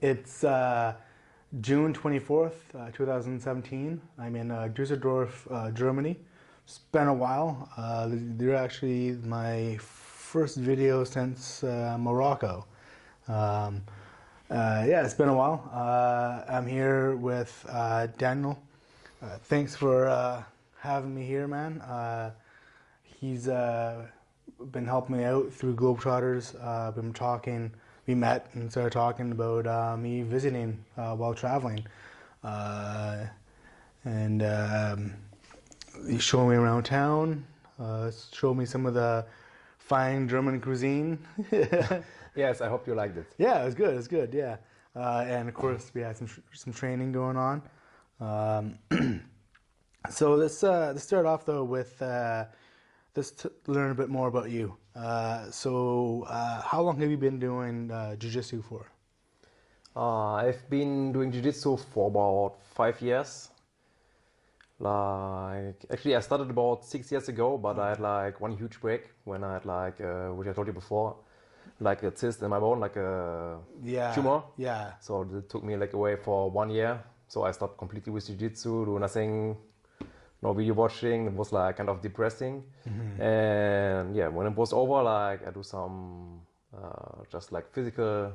It's June 24th, 2017. I'm in Dusseldorf, Germany. It's been a while. They're actually my first video since Morocco. Yeah, it's been a while. I'm here with Daniel. Thanks for having me here, man. He's been helping me out through Globetrotters. Been talking. We met and started talking about me visiting while traveling, and he showed me around town. Showed me some of the fine German cuisine. Yes, I hope you liked it. Yeah, it was good. It was good. Yeah, and of course we had some training going on. So let's start off though with let's learn a bit more about you. How long have you been doing Jujitsu for? I've been doing Jujitsu for about 5 years. Actually, I started about 6 years ago, but I had like one huge break when I had which I told you before, like a cyst in my bone, like a tumor. Yeah. So it took me away for 1 year. So I stopped completely with Jujitsu, do nothing, no video watching. It was kind of depressing. Mm-hmm. And yeah, when it was over, I do some just physical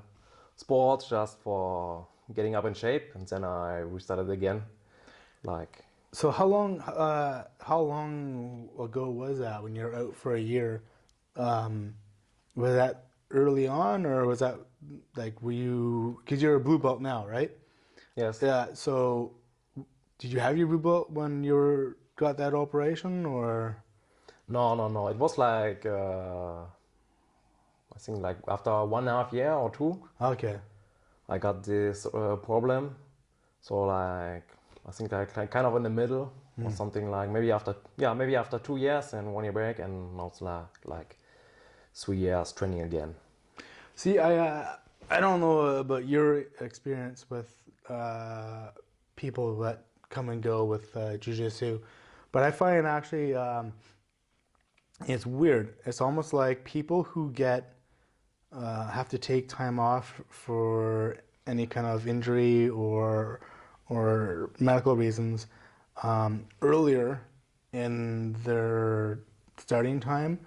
sports just for getting up in shape, and then I restarted again. So how long ago was that when you were out for a year? Was that early on, or was that were you, because you're a blue belt now, right? Yes. Yeah. So did you have your blue belt when you got that operation, or? No. It was I think after 1.5 years or 2. Okay. I got this problem. So I think kind of in the middle or something, maybe after 2 years and 1 year break, and now it's like 3 years training again. See, I don't know about your experience with people that come and go with Jujitsu, but I find actually it's weird. It's almost like people who have to take time off for any kind of injury or medical reasons earlier in their starting time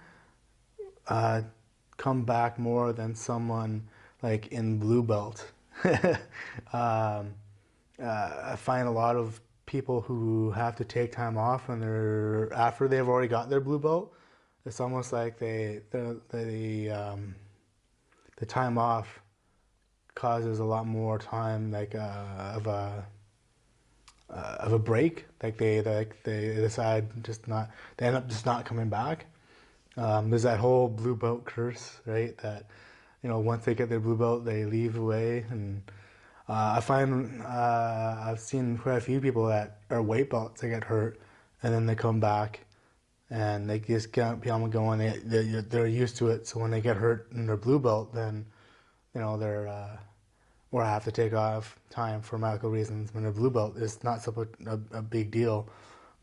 come back more than someone in blue belt. I find a lot of people who have to take time off when after they've already got their blue belt. It's almost like the time off causes a lot more time of a break. They decide they end up just not coming back. There's that whole blue belt curse, right? That once they get their blue belt, they leave away. And I find I've seen quite a few people that are white belts that get hurt, and then they come back, and they just can't be on going. They're used to it, so when they get hurt in their blue belt, then they're or have to take off time for medical reasons. When they're blue belt, it's not such a big deal,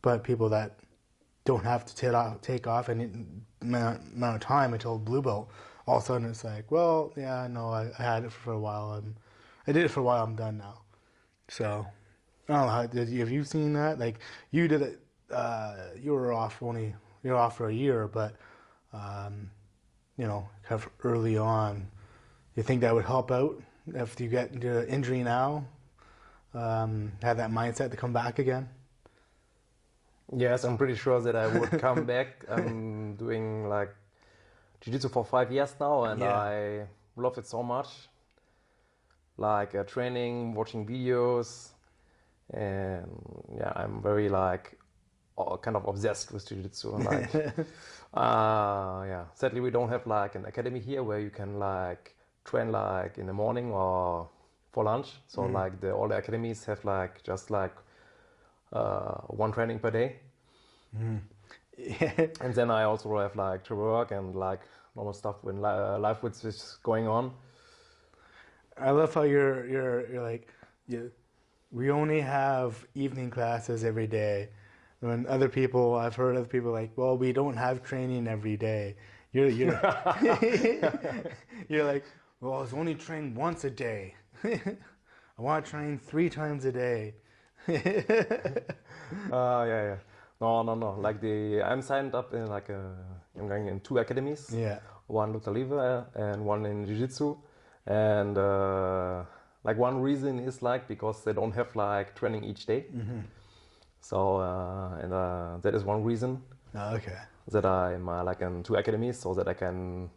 but people that don't have to take off any amount of time until blue belt, all of a sudden it's well, yeah, no, I had it for a while, I did it for a while, I'm done now. So I don't know, have you seen that? You did it, you were off for a year, but kind of early on. You think that would help out if you get into an injury now? Have that mindset to come back again? Yes, I'm pretty sure that I would come back. I'm doing Jiu-Jitsu for 5 years now, and yeah. I love it so much. Training, watching videos, and yeah, I'm very kind of obsessed with Jiu-Jitsu. Yeah. Sadly, we don't have an academy here where you can train in the morning or for lunch. So all the academies have just one training per day. Yeah. And then I also have to work and normal stuff when life is going on. I love how you're we only have evening classes every day. When I've heard other people well, we don't have training every day. You're you're well, it's only trained once a day. I want to train 3 times a day. Yeah. No. I'm signed up in I'm going in 2 academies. Yeah. One Luther and one in Jujitsu. And like one reason is like because they don't have like training each day. So that is one reason Oh, okay. that I'm like in 2 academies so that I can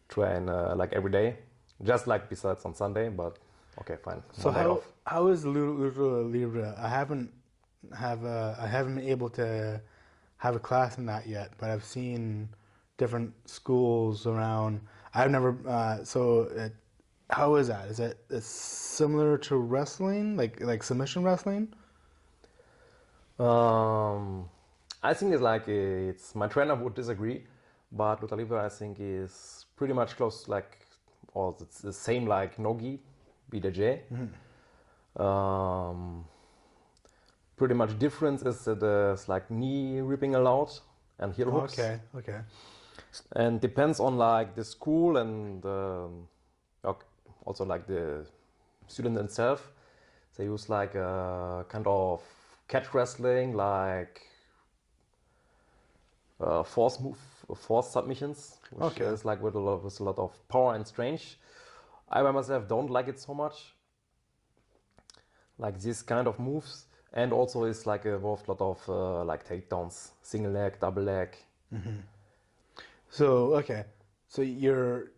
train like every day, just like besides on Sunday. But okay, fine. So One day off. how is Lucha Libre? I haven't been able to have a class in that yet, but I've seen different schools around. I've never. How is that? Is it it's similar to wrestling, like submission wrestling? I think it's my trainer would disagree, but Luta Libre I think is pretty much close or it's the same like Nogi, BJJ. Pretty much difference is that there's like knee ripping allowed and heel hooks. Okay. And depends on like the school and also like the student themselves. They use like a kind of catch wrestling, like force submissions, which is like with a lot of power and strength. I by myself don't like it so much. Like this kind of moves, and also it's like involved a lot of like takedowns, single leg, double leg. So you're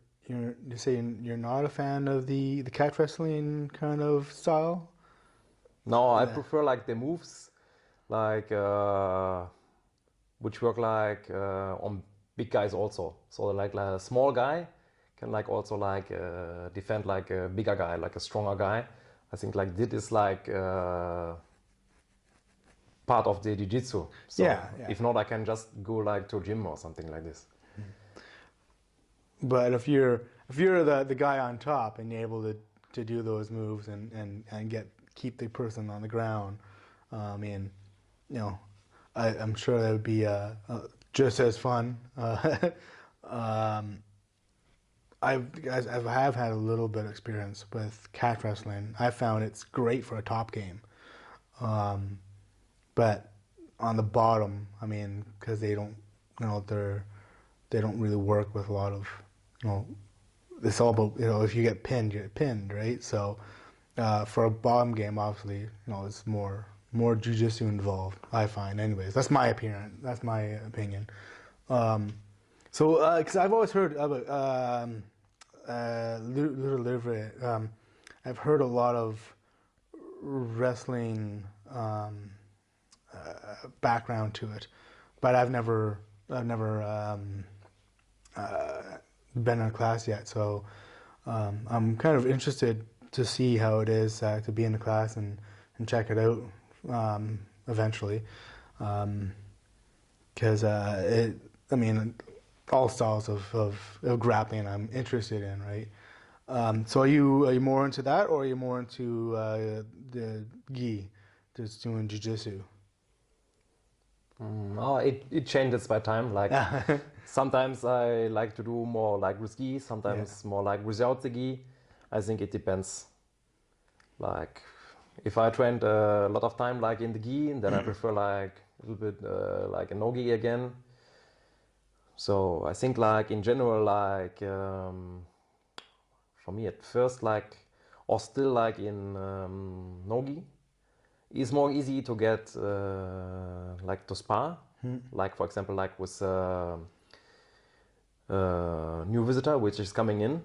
saying you're not a fan of the catch wrestling kind of style? No, I prefer like the moves, like which work like on big guys also. So like a small guy can like also like defend like a bigger guy, like a stronger guy. I think like this is like part of the jiu-jitsu. So Yeah. if not, I can just go like to a gym or something like this. But if you're the guy on top and you're able to do those moves and keep the person on the ground, I'm sure that would be just as fun. I have had a little bit of experience with catch wrestling. I found it's great for a top game, but on the bottom, because they don't, they don't really work with a lot of, it's all about, if you get pinned, you get pinned, right? So for a bottom game, obviously, it's more jujitsu involved, I find. Anyways, that's my opinion. Because I've always heard about Lucha Libre. I've heard a lot of wrestling background to it, but I've never been in a class yet. So I'm kind of interested to see how it is to be in the class and check it out eventually, because all styles of grappling I'm interested in, right? So are you more into that, or are you more into the gi, just doing jiu-jitsu? It changes by time. Like sometimes I like to do more like with gi, sometimes more like without the gi. I think it depends. Like if I trained a lot of time like in the gi, then I prefer like a little bit like a no gi again. So I think like in general like for me at first like or still like in no-gi it's more easy to get like to spar, like for example like with new visitor which is coming in,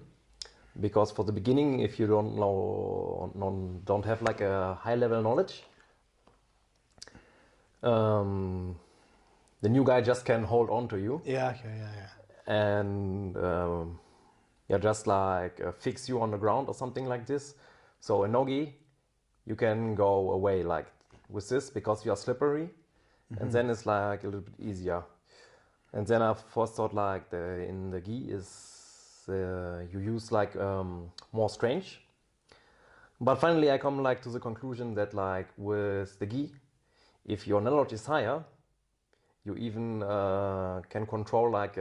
because for the beginning if you don't have like a high level knowledge, the new guy just can hold on to you. Yeah. And just like fix you on the ground or something like this. So a no-gi, you can go away like with this because you are slippery, and then it's like a little bit easier. And then I first thought like in the gi is you use like more strength. But finally I come like to the conclusion that like with the gi, if your knowledge is higher, you even can control like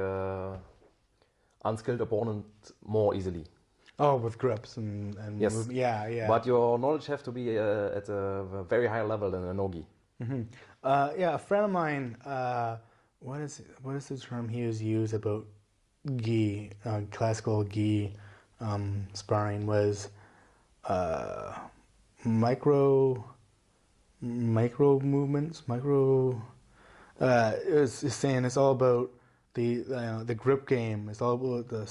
unskilled opponent more easily. Oh, with grips and Yes. yeah, yeah. But your knowledge have to be at a very high level than a nogi. Yeah, a friend of mine. What is the term he was used about gi, classical gi sparring was uh, micro movements, micro. It's saying it's all about the grip game. It's all about the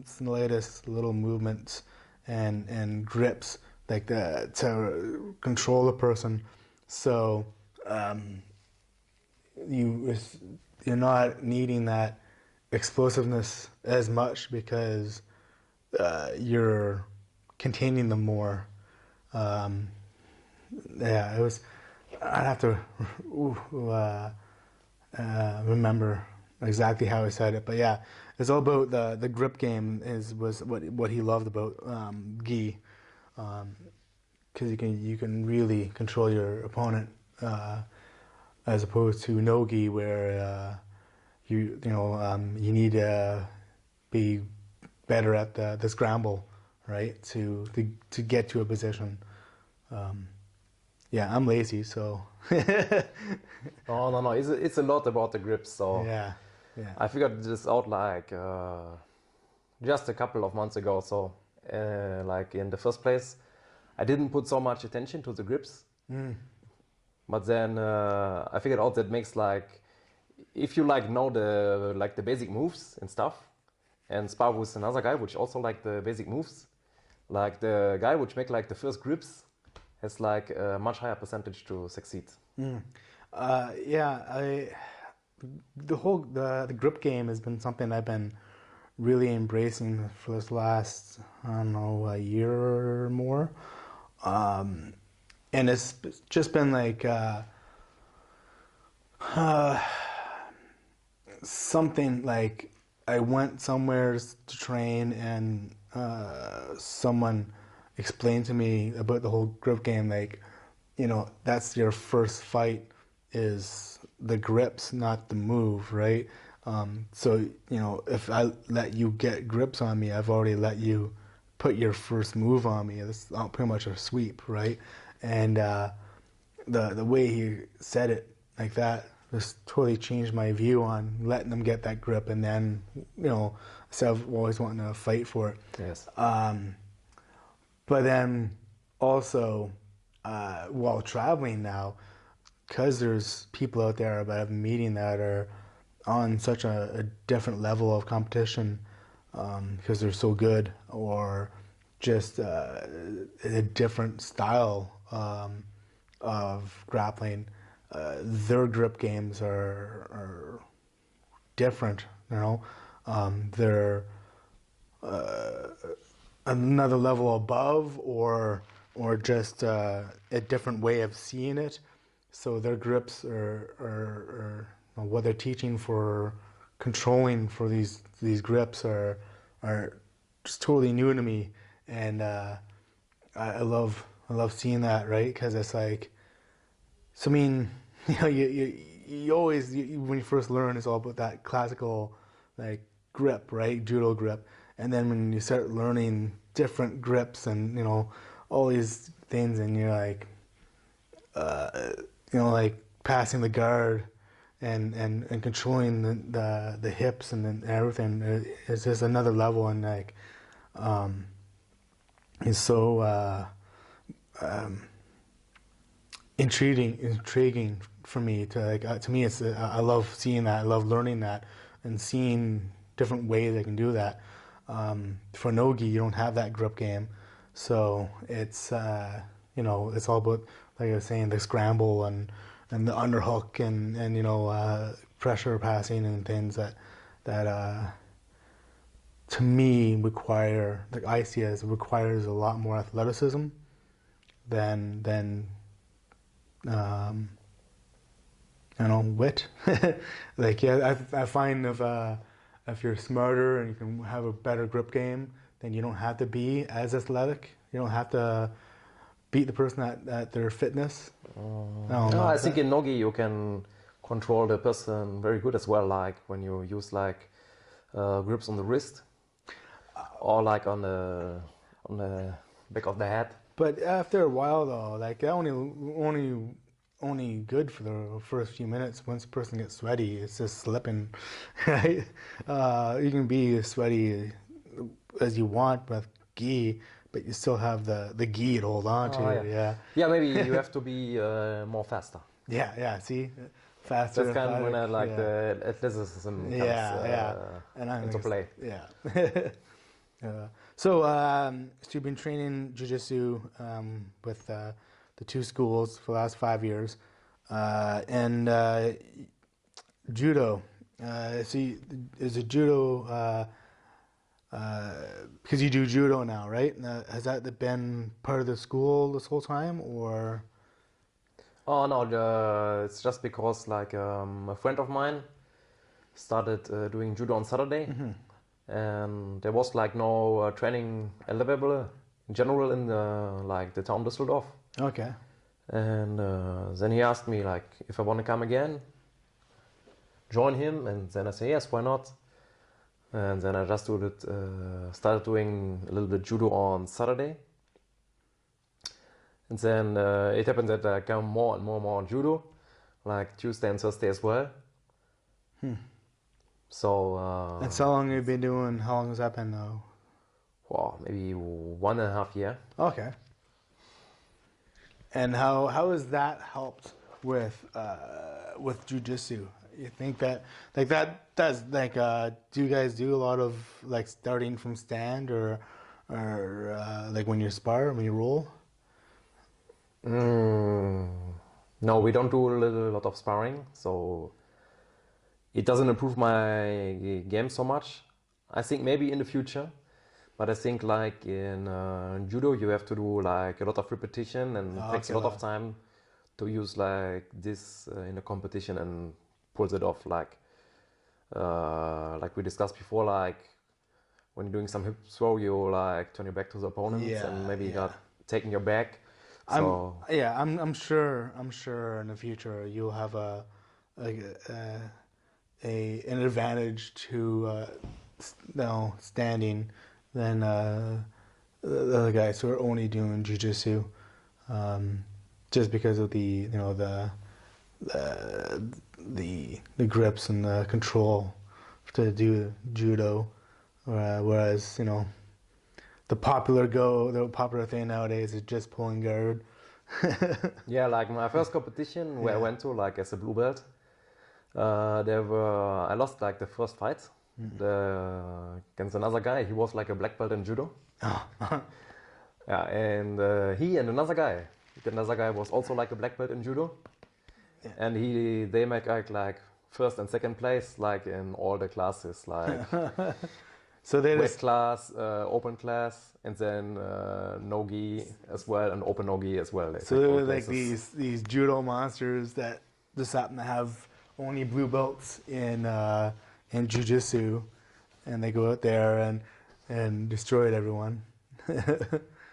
slightest little movements and grips like that to control a person. So um, you you're not needing that explosiveness as much because you're containing them more. Um, yeah, it was. I'd have to remember exactly how I said it, but yeah, it's all about the grip game. Was what he loved about gi, because you can really control your opponent as opposed to no gi where you need to be better at the scramble, right? To get to a position. Um, yeah, I'm lazy, so No, no, no. It's a lot about the grips. So yeah, yeah. I figured this out like just a couple of months ago. So like in the first place, I didn't put so much attention to the grips. But then I figured out that makes like if you like know the basic moves and stuff, and spar with another guy which also like the basic moves, like the guy which make like the first grips has like a much higher percentage to succeed. Yeah, the grip game has been something I've been really embracing for this last, I don't know, a year or more. And it's just been like something like I went somewhere to train and someone explained to me about the whole grip game, like, that's your first fight is the grips, not the move, right? So, if I let you get grips on me, I've already let you put your first move on me. It's pretty much a sweep, right? And the way he said it like that just totally changed my view on letting them get that grip, and then, instead of always wanting to fight for it. Yes. But then also, while traveling now, because there's people out there that I'm meeting that are on such a different level of competition because they're so good, or just a different style of grappling, their grip games are different, they're another level above, or just a different way of seeing it. So their grips are what they're teaching for controlling for these grips are just totally new to me, and I love seeing that, right? Because it's like, so I mean, you always when you first learn, it's all about that classical like grip, right? Judo grip. And then when you start learning different grips and all these things, and you're like, like passing the guard and controlling the hips and everything, it's just another level, and like it's so intriguing for me to me. It's I love seeing that. I love learning that and seeing different ways I can do that. For no-gi, you don't have that grip game, so it's it's all about, like I was saying, the scramble and the underhook and pressure passing and things that to me require, like I see it as, it requires a lot more athleticism than wit. Like, yeah, I find if you're smarter and you can have a better grip game, then you don't have to be as athletic. You don't have to beat the person at their fitness. I think in nogi you can control the person very good as well. Like when you use like grips on the wrist. or like on the back of the head. But after a while, though, like that only good for the first few minutes. Once a person gets sweaty, it's just slipping, right? You can be as sweaty as you want with gi, but you still have the gi to hold on to. Oh, yeah. Yeah, Yeah, maybe you have to be more faster. yeah. See, faster. That's kind of when I athletic, like yeah. the athleticism comes Yeah. And I into play. Yeah. So you've been training jiu-jitsu with the two schools for the last 5 years, and judo. See, is it judo? Because you do judo now, right? Has that been part of the school this whole time, or? Oh no, it's just because like a friend of mine started doing judo on Saturday, and there was like no training available in general in the town Dusseldorf. Okay. And then he asked me like if I want to come again, join him, and then I say yes, why not? And then I just started doing a little bit judo on Saturday. And then it happened that I come more and more on judo, like Tuesday and Thursday as well. So. And so long you've been doing? How long has that been though? Well, maybe 1.5 years. Okay. And how has that helped with jujitsu? You think that like that does like do you guys do a lot of like starting from stand or like when you spar, when you roll? No, we don't do a lot of sparring, so it doesn't improve my game so much. I think maybe in the future, but I think like in judo you have to do like a lot of repetition, and it takes a lot of time to use like this in a competition and pulls it off like we discussed before, like when you're doing some hip throw, you like turn your back to the opponents and maybe got taking your back. So I'm sure in the future you'll have an advantage to standing than the other guys who are only doing jiu-jitsu, just because of the grips and the control to do judo, whereas the popular thing nowadays is just pulling guard. Yeah, like my first competition where I went to like as a blue belt, I lost like the first fight against another guy. He was like a black belt in judo. Yeah, and he and another guy was also like a black belt in judo. Yeah. And they make like first and second place like in all the classes, like so they weight class, open class, and then no-gi as well, and open no-gi as well. So they're like these judo monsters that just happen to have only blue belts in jujitsu, and they go out there and destroy everyone.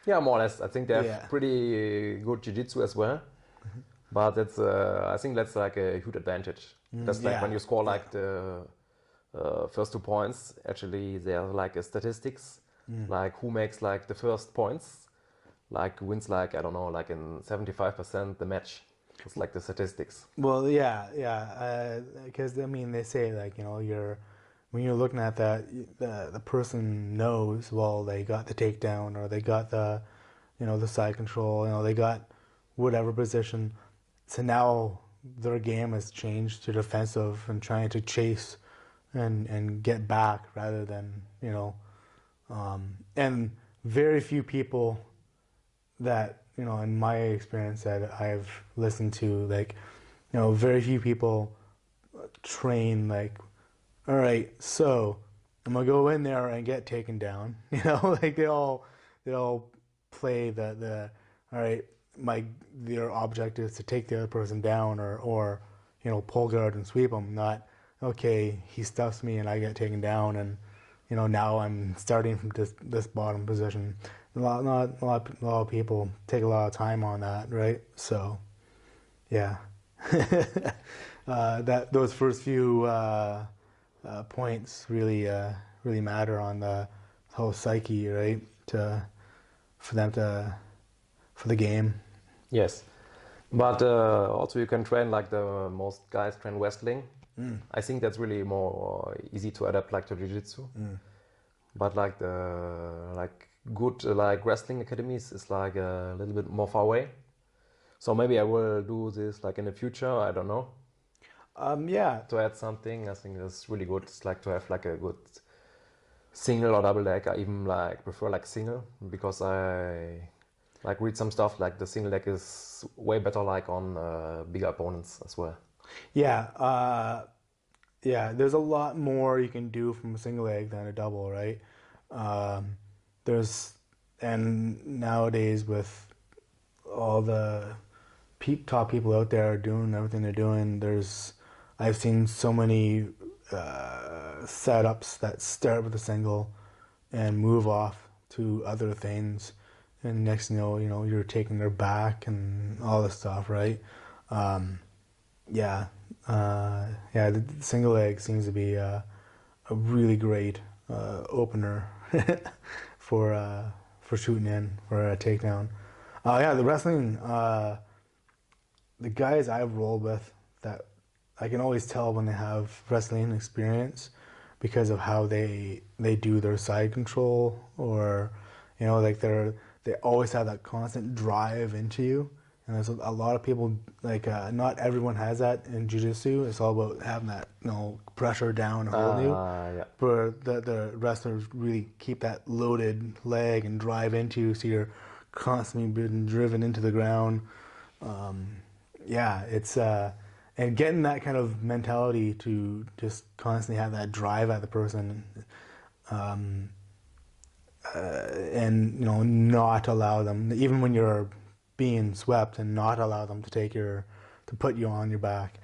Yeah, more or less. I think they have pretty good jiu-jitsu as well. But it's, I think that's like a huge advantage. That's like when you score like the first 2 points, actually there are like statistics, like who makes like the first points, like wins like, I don't know, like in 75% the match. It's like the statistics. Well, because I mean they say like when you're looking at that, the person knows, well, they got the takedown or they got the the side control, they got whatever position. So now their game has changed to defensive and trying to chase and get back rather than and very few people that in my experience that I've listened to, like very few people train like, all right, so I'm gonna go in there and get taken down. Like they all play the all right, their object is to take the other person down or pull guard and sweep them. Not okay, he stuffs me and I get taken down, and now I'm starting from this bottom position. A lot of people take a lot of time on that, right? So yeah, those first few points really matter on the whole psyche, right? For them to for the game. Yes, but also you can train like the most guys train wrestling. I think that's really more easy to adapt like to jiu-jitsu. But like the like good like wrestling academies is like a little bit more far away. So maybe I will do this like in the future. I don't know. Yeah, To add something, I think that's really good. It's like to have like a good single or double leg. I even like prefer like single because I like read some stuff like the single leg is way better like on bigger opponents as well. yeah, yeah. There's a lot more you can do from a single leg than a double, right? Um, there's and nowadays with all the top people out there doing everything they're doing, I've seen so many setups that start with a single and move off to other things, and next thing you know, you're taking their back and all this stuff, right? Yeah, yeah. The single leg seems to be a really great opener for shooting in for a takedown. Yeah, the wrestling. The guys I've rolled with that I can always tell when they have wrestling experience because of how they do their side control, or like they always have that constant drive into you. And there's a lot of people like not everyone has that in jiu-jitsu. It's all about having that pressure down and holding you. Yeah. But the wrestlers really keep that loaded leg and drive into you, so you're constantly being driven into the ground. Yeah, it's and getting that kind of mentality to just constantly have that drive at the person, and not allow them, even when you're being swept, and not allow them to put you on your back.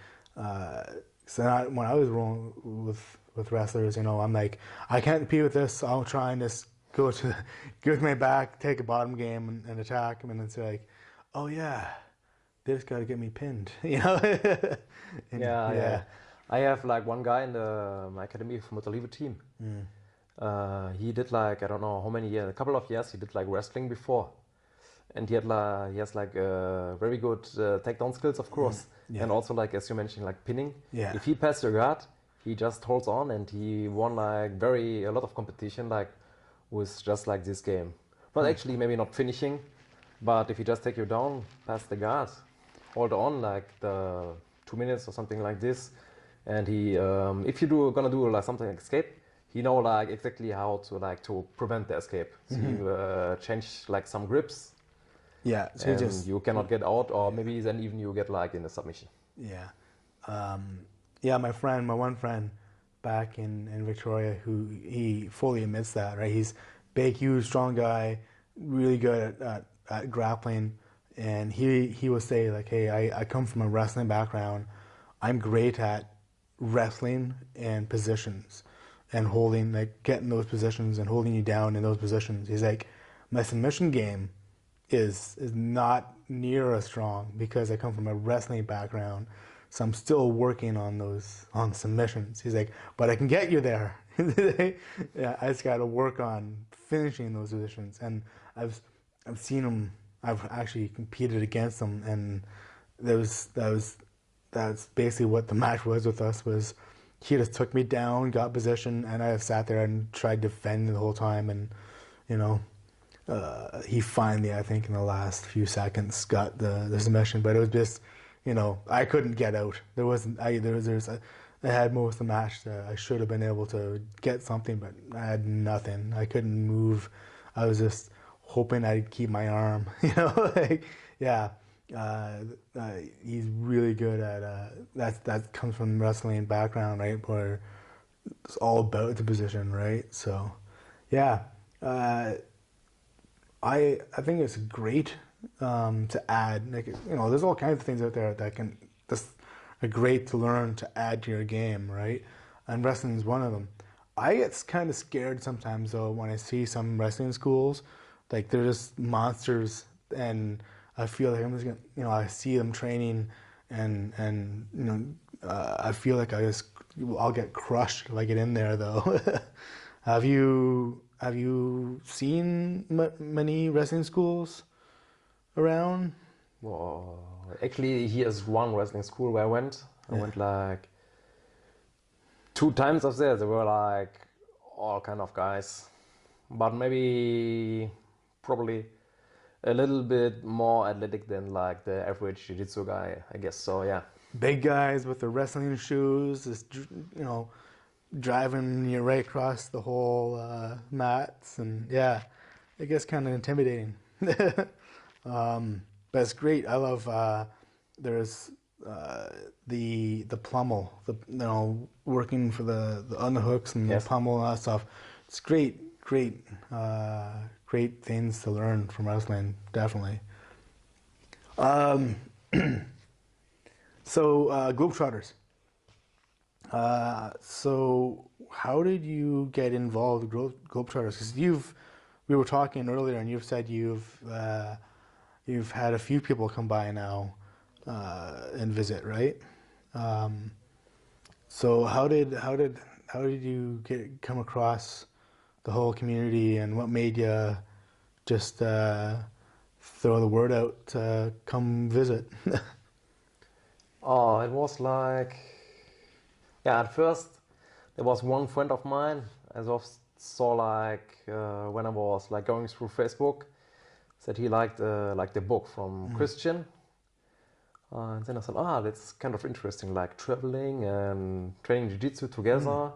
So when I was rolling with wrestlers, I'm like, I can't compete with this. I'll try and just go with my back, take a bottom game and attack them, and it's like, oh yeah, they just gotta get me pinned, And, Yeah. I have like one guy in my academy from the Liebe team. He did like I don't know how many years, a couple of years. He did like wrestling before, and he has like very good takedown skills, of course, and also like as you mentioned, like pinning. Yeah. If he passed your guard, he just holds on, and he won like a lot of competition like with just like this game. But actually, maybe not finishing, but if he just take you down, pass the guard, hold on like the 2 minutes or something like this, and he if you gonna do like something like escape, he know like exactly how to prevent the escape. So you change like some grips, Yeah, so and you cannot get out, or maybe then even you get like in a submission. yeah, yeah. My one friend back in Victoria, who he fully admits that, right? He's big, huge, strong guy, really good at grappling, and he will say like, hey, I come from a wrestling background. I'm great at wrestling and positions, and holding, like getting those positions and holding you down in those positions. He's like, my submission game is not near as strong because I come from a wrestling background, so I'm still working on submissions. He's like, but I can get you there. Yeah, I just got to work on finishing those positions, and I've seen him. I've actually competed against him, and that's basically what the match was with us. Was he just took me down, got position, and I just sat there and tried to defend the whole time, and he finally, I think, in the last few seconds, got the submission. But it was just, I couldn't get out. There wasn't. I had most of the match. I should have been able to get something, but I had nothing. I couldn't move. I was just hoping I'd keep my arm. Like, yeah. He's really good at that comes from wrestling background, right? Where it's all about the position, right? So, yeah. I think it's great to add. Like, there's all kinds of things out there that can just are great to learn to add to your game, right? And wrestling is one of them. I get kind of scared sometimes though when I see some wrestling schools, like they're just monsters, and I feel like I'm just gonna, I see them training, and I feel like I'll get crushed if I get in there though. Have you seen many wrestling schools around? Well, actually, here's one wrestling school where I went. I Yeah. went like 2 times of there. There were like all kind of guys, but maybe probably a little bit more athletic than like the average jiu-jitsu guy, I guess. So yeah. Big guys with the wrestling shoes, just driving you right across the whole mats, and yeah, it gets kind of intimidating. But it's great. I love there's the pommel, working for the underhooks and Yes. the pommel and all that stuff. It's great things to learn from wrestling, definitely. Um, so Globetrotters. So how did you get involved with Globetrotters? Because we were talking earlier, and you've said you've had a few people come by now and visit, right? So how did you come across the whole community, and what made you just throw the word out to come visit? Oh, it was like, yeah, at first there was one friend of mine I saw like when I was like going through Facebook, said he liked the book from Christian. And then I thought, that's kind of interesting, like traveling and training jiu-jitsu together.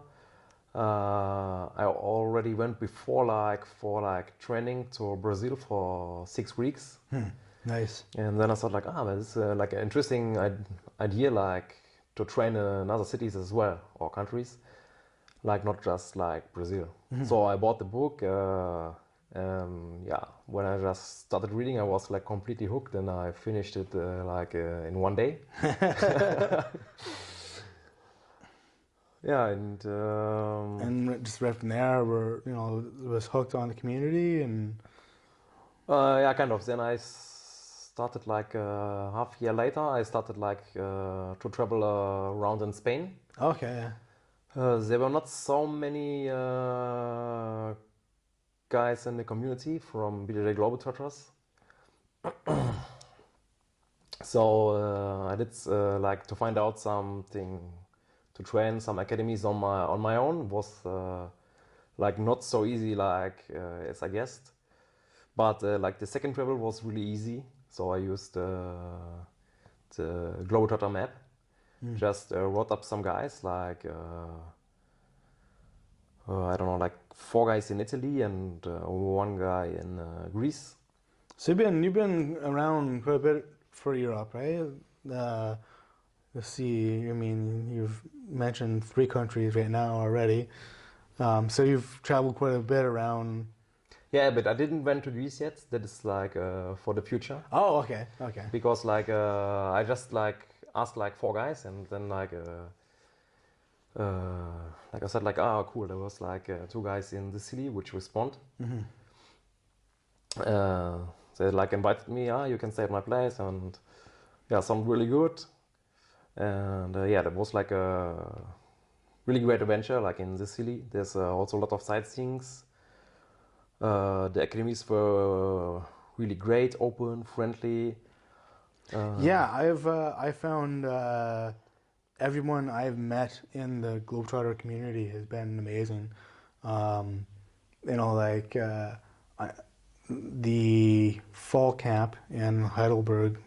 I already went before, like for like training to Brazil for 6 weeks. Nice. And then I thought like, that's like an interesting idea, like to train in other cities as well, or countries, like not just like Brazil. So I bought the book. Yeah, when I just started reading, I was like completely hooked, and I finished it in one day. Yeah, And just right from there, was hooked on the community, and yeah, kind of. Then I started like half year later. I started like to travel around in Spain. okay, There were not so many guys in the community from BJJ Globetrotters. So I did like to find out something to train some academies on my own was like not so easy like as I guessed. But like the second travel was really easy. So I used the Globetrotter map. Just wrote up some guys like I don't know, like 4 guys in Italy and 1 guy in Greece. so you've been around quite a bit for Europe, right? Let's see. I mean, you've mentioned 3 countries right now already. So you've traveled quite a bit around. Yeah, but I didn't went to Greece yet. That is like for the future. Oh, okay. Because like I just like asked like 4 guys, and then like I said like, cool, there was like 2 guys in the city which respond. They like invited me, you can stay at my place, and yeah, sounded really good. And yeah, that was like a really great adventure. Like in the city, there's also a lot of sightseeings. The academies were really great, open, friendly. Yeah, I found everyone I've met in the Globetrotter community has been amazing. Like the fall camp in Heidelberg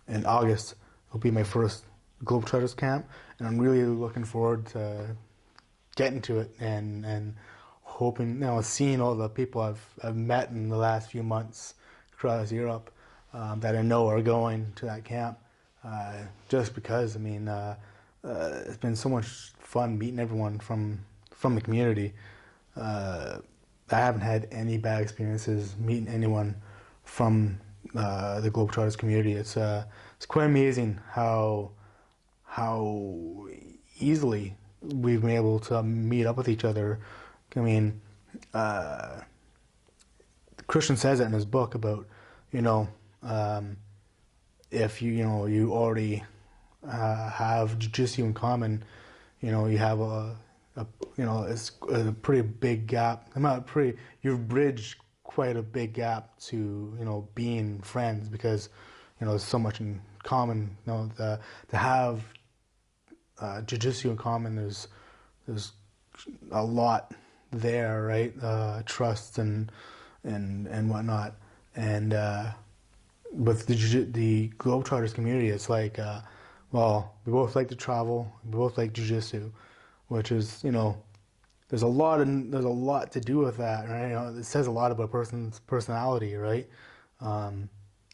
in August will be my first Globetrotters camp, and I'm really looking forward to getting to it and hoping, seeing all the people I've met in the last few months across Europe that I know are going to that camp. Just because, I mean, it's been so much fun meeting everyone from the community. I haven't had any bad experiences meeting anyone from the Globetrotters community. It's quite amazing how easily we've been able to meet up with each other. I mean, Christian says it in his book about, if you already have jiu-jitsu in common, you have it's a pretty big gap. You've bridged quite a big gap to being friends because there's so much in common. To have jujitsu in common, there's a lot there, right? Trust and whatnot, and with the Globetrotters community, it's like, we both like to travel, we both like jujitsu, which is there's a lot to do with that, right? It says a lot about a person's personality, right?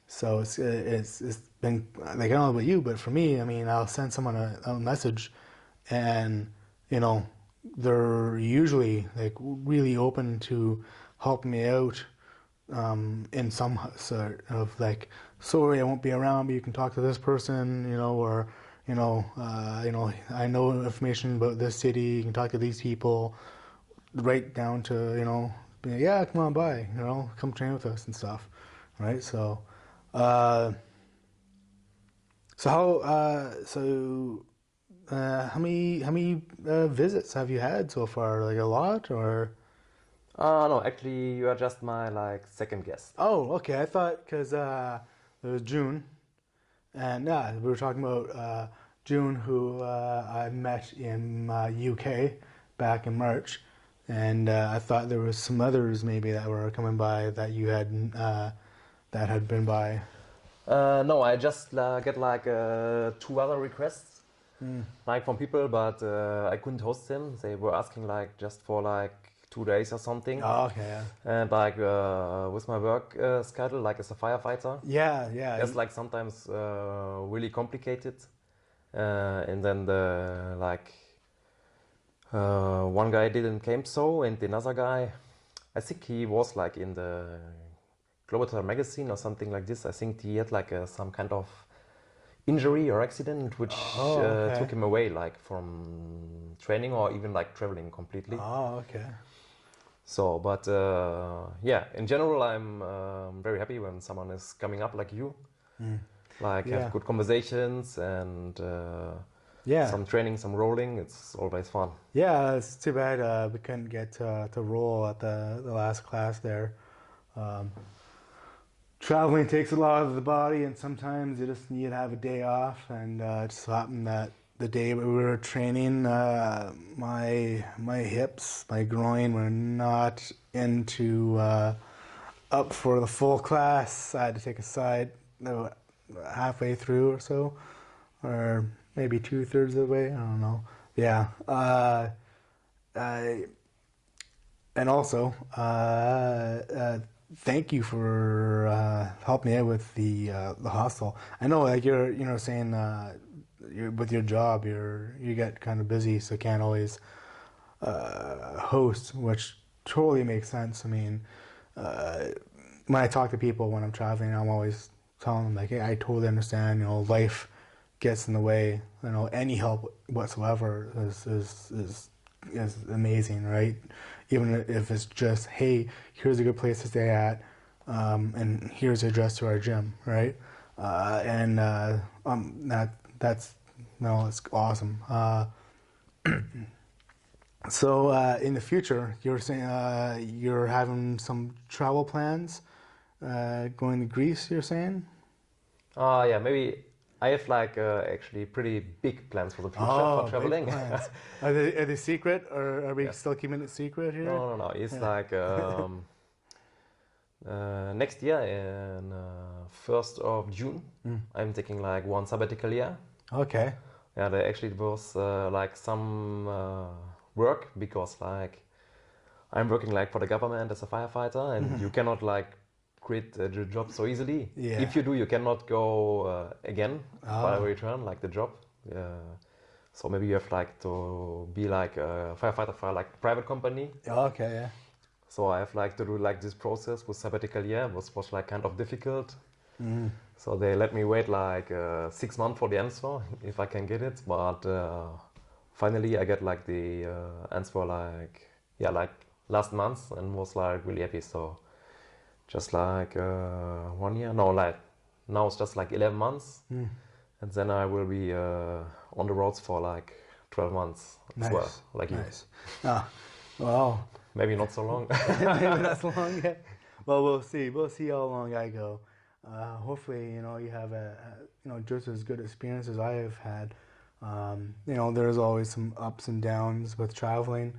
So it's been like, I don't know about you, but for me, I mean, I'll send someone a message, and they're usually like really open to help me out in some sort of like, sorry, I won't be around, but you can talk to this person, or I know information about this city. You can talk to these people, right down to being like, yeah, come on by, come train with us and stuff, right? So, how many visits have you had so far? Like a lot, or? No, actually, you are just my like second guest. Oh, okay. I thought because it was June, and yeah, we were talking about June, who I met in UK back in March, and I thought there was some others maybe that were coming by that you had that had been by. No, I just get like 2 other requests, like from people, but I couldn't host them. They were asking like just for like 2 days or something. Oh, okay. Yeah. And like with my work schedule, like as a firefighter, Yeah. it's like sometimes really complicated. And then the like one guy didn't came so, and another guy, I think he was like in the Globetrotter magazine or something like this. I think he had like some kind of injury or accident which okay. took him away like from training or even like traveling completely. Oh, okay. So, but yeah, in general, I'm very happy when someone is coming up like you, like Yeah. have good conversations and Yeah. some training, some rolling. It's always fun. Yeah, it's too bad we couldn't get to roll at the last class there. Traveling takes a lot of the body, and sometimes you just need to have a day off. And it just so happened that the day we were training, my hips, my groin were not into up for the full class. I had to take a side halfway through or so, or maybe 2/3 of the way. I don't know. Yeah. And also, thank you for helping me out with the hostel. I know, like you're saying, with your job, you get kind of busy, so can't always host, which totally makes sense. I mean, when I talk to people when I'm traveling, I'm always telling them like, hey, I totally understand. Life gets in the way. Any help whatsoever is amazing, right? Even if it's just, hey, here's a good place to stay at, and here's the address to our gym, right? That's it's awesome. So in the future, you're saying you're having some travel plans, going to Greece. You're saying? Yeah, maybe I have like actually pretty big plans for the future for traveling. Big plans. Are they secret, or are we Yes. still keeping it secret here? No. It's like next year in 1st of June, I'm taking like one sabbatical year. Okay. Yeah, there actually was like some work because like I'm working like for the government as a firefighter, and you cannot like quit your job so easily. Yeah. If you do, you cannot go again by return like the job. So maybe you have like to be like a firefighter for like a private company. Okay. Yeah. So I have like to do like this process with sabbatical year, was like kind of difficult. So they let me wait like 6 months for the answer if I can get it. But finally I get like the answer like last month, and was like really happy. So just like 1 year, no, like now it's just like 11 months, and then I will be on the roads for like 12 months as Nice. well, like you. Nice. Ah, well, Maybe not so long. maybe not so long yet. Well, we'll see. We'll see how long I go. Hopefully, you know, you have just as good experience as I have had. You know, there's always some ups and downs with traveling,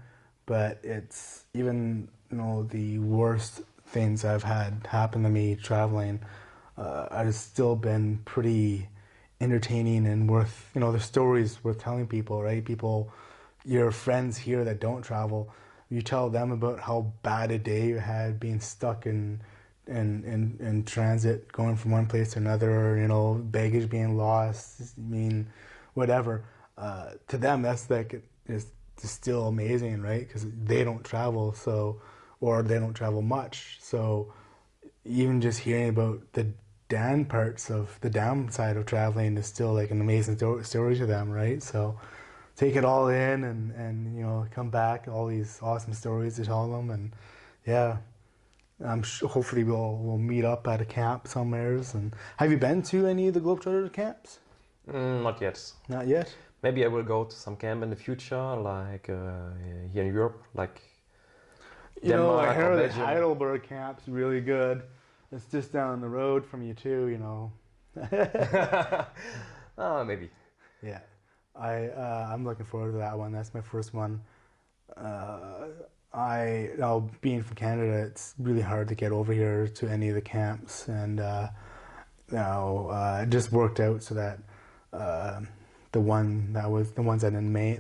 but it's even, you know, the worst things I've had happen to me traveling, it's still been pretty entertaining and worth, you know, the stories worth telling people, right? People, your friends here that don't travel, you tell them about how bad a day you had being stuck in transit, going from one place to another, you know, baggage being lost, I mean, whatever. To them, that's like, it's still amazing, right? Because they don't travel, so, or they don't travel much. So even just hearing about the the downside of traveling is still like an amazing story to them, right? So take it all in and you know, come back, all these awesome stories to tell them, and yeah, I'm sure hopefully we'll meet up at a camp somewheres. And have you been to any of the Globetrotter camps? Not yet. Not yet? Maybe I will go to some camp in the future, like here in Europe, like You know, I Denmark or heard that Belgium. Heidelberg camp's really good. It's just down the road from you too, you know. Maybe. Yeah, I'm looking forward to that one. That's my first one. Being from Canada, it's really hard to get over here to any of the camps, and it just worked out so that the ones that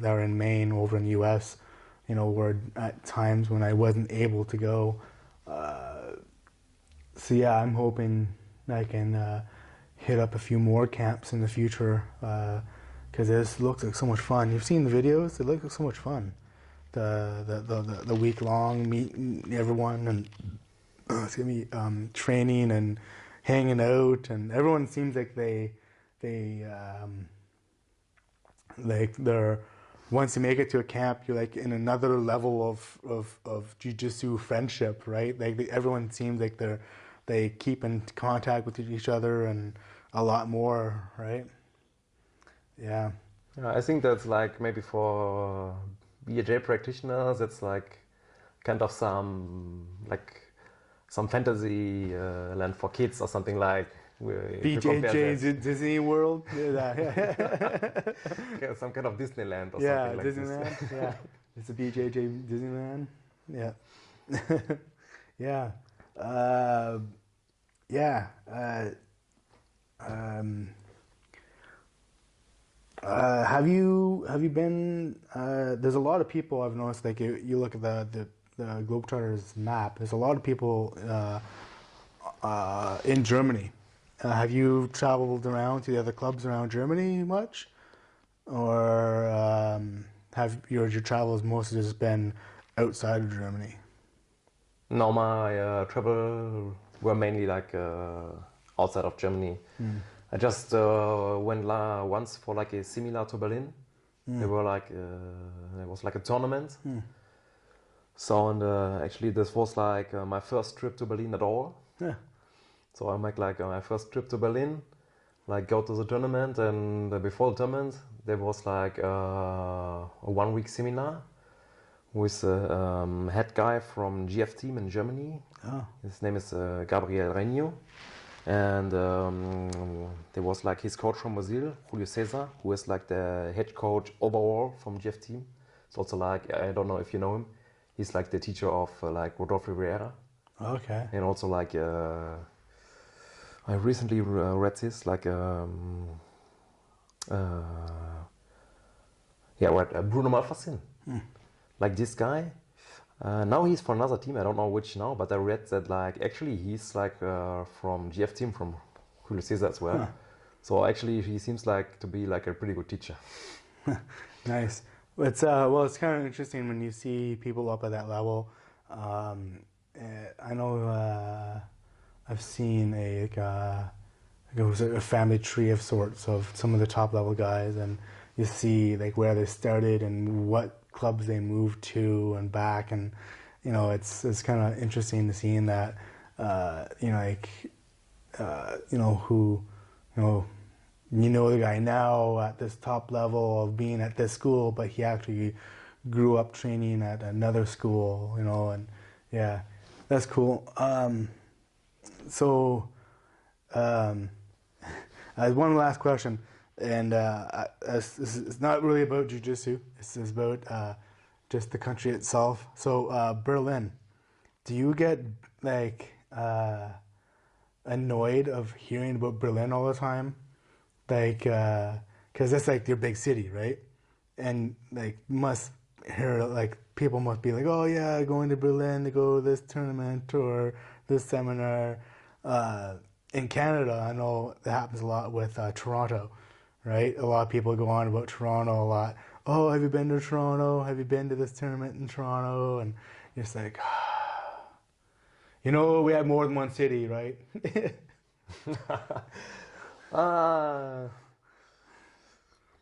are in Maine over in the U.S., you know, were at times when I wasn't able to go. So yeah, I'm hoping I can hit up a few more camps in the future, because this looks like so much fun. You've seen the videos; it looks like so much fun. The week long meeting everyone and training and hanging out, and everyone seems like they're once you make it to a camp, you're like in another level of Jujitsu friendship, right? Like everyone seems like they keep in contact with each other and a lot more, right? Yeah. I think that's like maybe for BJJ practitioners, it's like kind of some fantasy land for kids or something like. BJJ Disney World. Yeah, some kind of Disneyland or Yeah, something like Disneyland. this. Yeah, it's a BJJ Disneyland. Yeah, yeah, yeah. Have you been? There's a lot of people I've noticed. Like you look at the Globetrotters map. There's a lot of people in Germany. Have you traveled around to the other clubs around Germany much, or have your travels mostly just been outside of Germany? No, my travel were mainly like outside of Germany. I just went once for like a similar to Berlin. They were like it was like a tournament. So and actually this was like my first trip to Berlin at all. Yeah. So I made like my first trip to Berlin, like go to the tournament, and before the tournament there was like a 1 week seminar with a head guy from GF team in Germany. Oh. His name is Gabriel Reño. And there was like his coach from Brazil, Julio Cesar, who is like the head coach overall from GF team. It's also like, I don't know if you know him, he's like the teacher of like Rodolfo Vieira. Okay. And also like, I recently read this, like, Bruno Malfacin. Like this guy. Now he's for another team, I don't know which now, but I read that like actually he's like from GF team from Julio Cesar as well. So actually he seems like to be like a pretty good teacher. Nice. It's kind of interesting when you see people up at that level. I know I've seen a family tree of sorts of some of the top level guys, and you see like where they started and what clubs they moved to and back, and you know it's kind of interesting to see in that who you know the guy now at this top level of being at this school, but he actually grew up training at another school, you know, and yeah, that's cool. So, I have one last question, and it's not really about jiu-jitsu. It's about just the country itself. So, Berlin, do you get like annoyed of hearing about Berlin all the time? Like, because that's like your big city, right? And like, must hear like people must be like, oh yeah, going to Berlin to go to this tournament or this seminar. In Canada, I know that happens a lot with Toronto, right? A lot of people go on about Toronto a lot. Oh, have you been to Toronto? Have you been to this tournament in Toronto? And you're just like, you know, we have more than one city, right?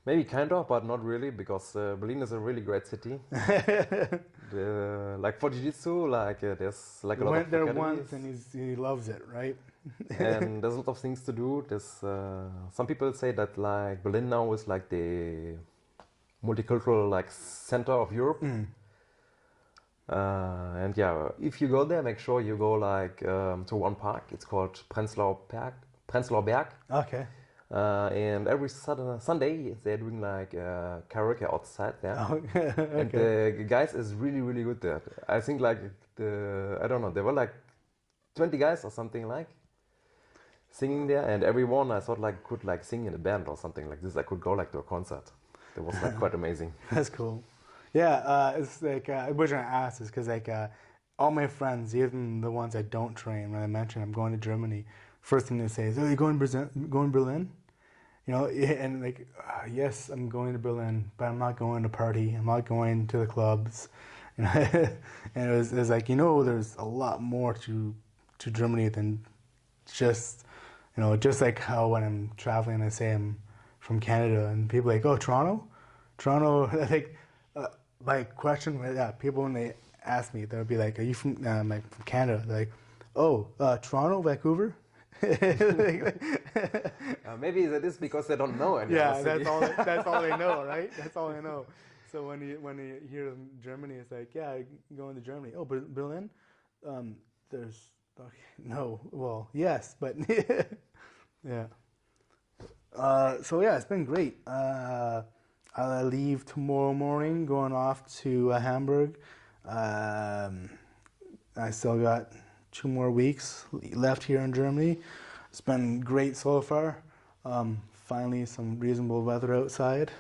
Maybe kind of, but not really, because Berlin is a really great city. Like for Jiu-Jitsu, like there's like a lot of Went there academies. once and he loves it, right? And there's a lot of things to do. There's some people say that like Berlin now is like the multicultural like center of Europe. And yeah, if you go there, make sure you go like to one park. It's called Prenzlauer Berg. Okay. And every Sunday they're doing like karaoke outside there. Oh, okay. And the guys is really, really good there. I think like I don't know, there were like 20 guys or something like singing there, and everyone I thought like could like sing in a band or something like this. I could go like to a concert. It was like quite amazing. That's cool. Yeah, it's like the reason I asked is because like all my friends, even the ones I don't train, when I mention I'm going to Germany, first thing they say is, "Oh, you going to Berlin?" You know, and like, yes, I'm going to Berlin, but I'm not going to party. I'm not going to the clubs. You know, and it was like, you know, there's a lot more to Germany than just, you know, just like how when I'm traveling, I say I'm from Canada, and people are like, oh, Toronto. I think my question, yeah, people when they ask me, they'll be like, are you from like from Canada? They're like, oh, Toronto, Vancouver. Maybe that is because they don't know any Yeah, other city. that's all they know, right? That's all they know. So when you hear Germany, it's like, yeah, going to Germany. Oh, Berlin? There's no. Well, yes, but yeah. So yeah, it's been great. I leave tomorrow morning, going off to Hamburg. I still got 2 more weeks left here in Germany. It's been great so far. Finally, some reasonable weather outside.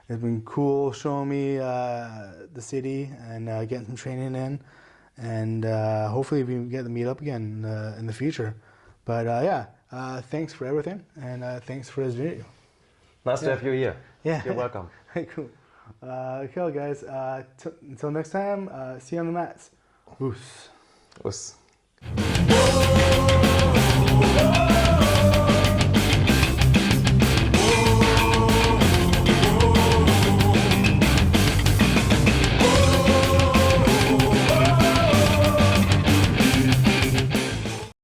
It's been cool showing me the city and getting some training in. And hopefully we can get to meet up again in the future. But yeah, thanks for everything, and thanks for this video. Nice to have you here. Yeah. You're welcome. Cool. Okay, guys. Until next time, see you on the mats. Oos. Us.